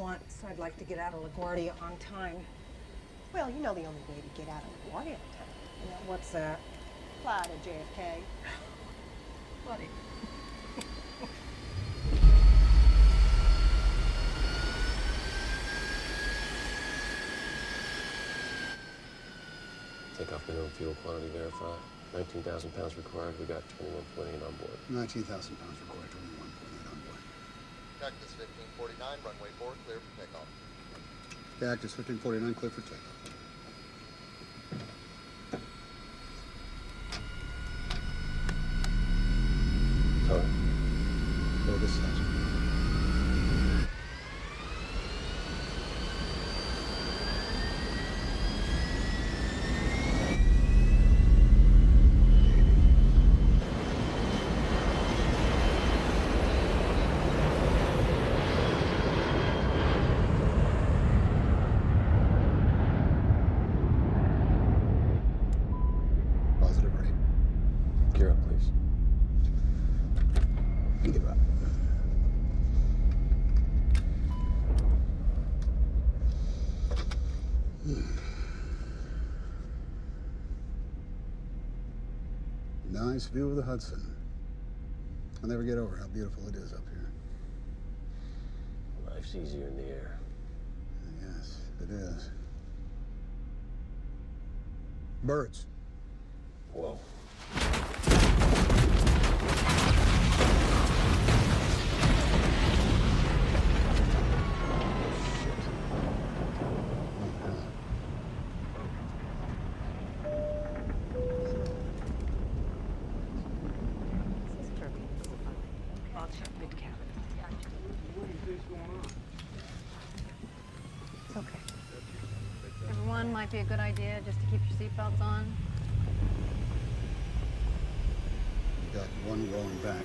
once. I'd like to get out of LaGuardia on time. Well, you know the only way to get out of LaGuardia on time. Yeah, what's that? Fly to JFK. Buddy. Takeoff minimum fuel quantity verified. 19,000 pounds required. We got 21.8 on board. 19,000 pounds required, 21.8 on board. Cactus 1549, runway 4, clear for takeoff. Cactus 1549, clear for takeoff. Tony. Go this side. Positive rate. Gear up, please. Give up. Nice view of the Hudson. I'll never get over how beautiful it is up here. Life's easier in the air. Yes, it is. Birds. Whoa. I'll check mid-cabin. It's okay. Everyone, might be a good idea just to keep your seatbelts on. You got one rolling back.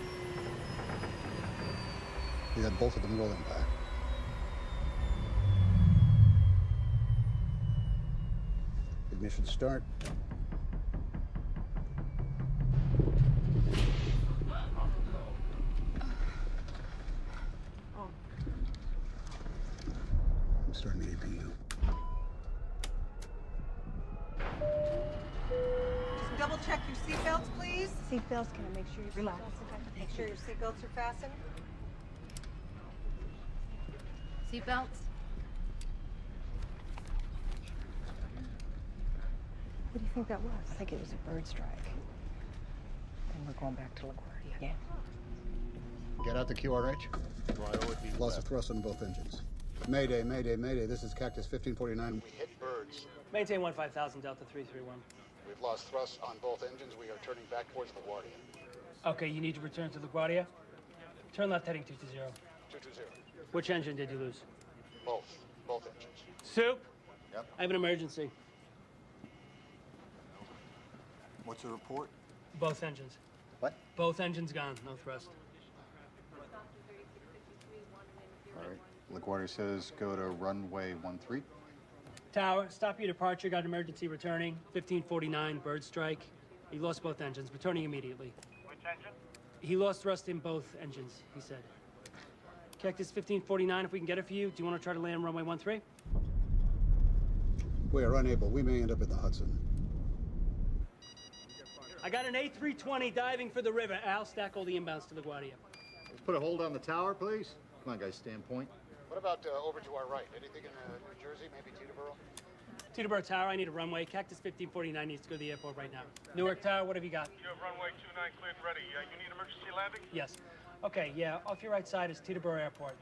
You got both of them rolling back. Ignition start. I'm starting the APU. Just double check your seatbelts, please. Seatbelts, can I make sure your Relax. seatbelts are Make sure your seatbelts are fastened. Seatbelts? What do you think that was? I think it was a bird strike. And we're going back to LaGuardia. Yeah. Get out the QRH. Loss of thrust on both engines. Mayday, mayday, mayday. This is Cactus 1549. We hit birds. Maintain 15,000, Delta 331. We've lost thrust on both engines. We are turning back towards LaGuardia. Okay, you need to return to LaGuardia. Turn left heading 220. 220. Which engine did you lose? Both engines. Soup? Yep. I have an emergency. What's the report? Both engines. What? Both engines gone, no thrust. All right. LaGuardia says go to runway 13. Tower, stop your departure, got an emergency returning. 1549, bird strike. He lost both engines, returning immediately. Which engine? He lost thrust in both engines, he said. Cactus 1549, if we can get it for you, do you want to try to land runway 13? We are unable. We may end up in the Hudson. I got an A320 diving for the river. Al, stack all the inbounds to LaGuardia. Let's put a hold on the tower, please. Come on, guys, standpoint. What about over to our right? Anything in New Jersey, maybe Teterboro? Teterboro Tower, I need a runway. Cactus 1549 needs to go to the airport right now. Newark Tower, what have you got? You have runway 29 cleared and ready. You need emergency landing? Yes. Okay, yeah, off your right side is Teterboro Airport.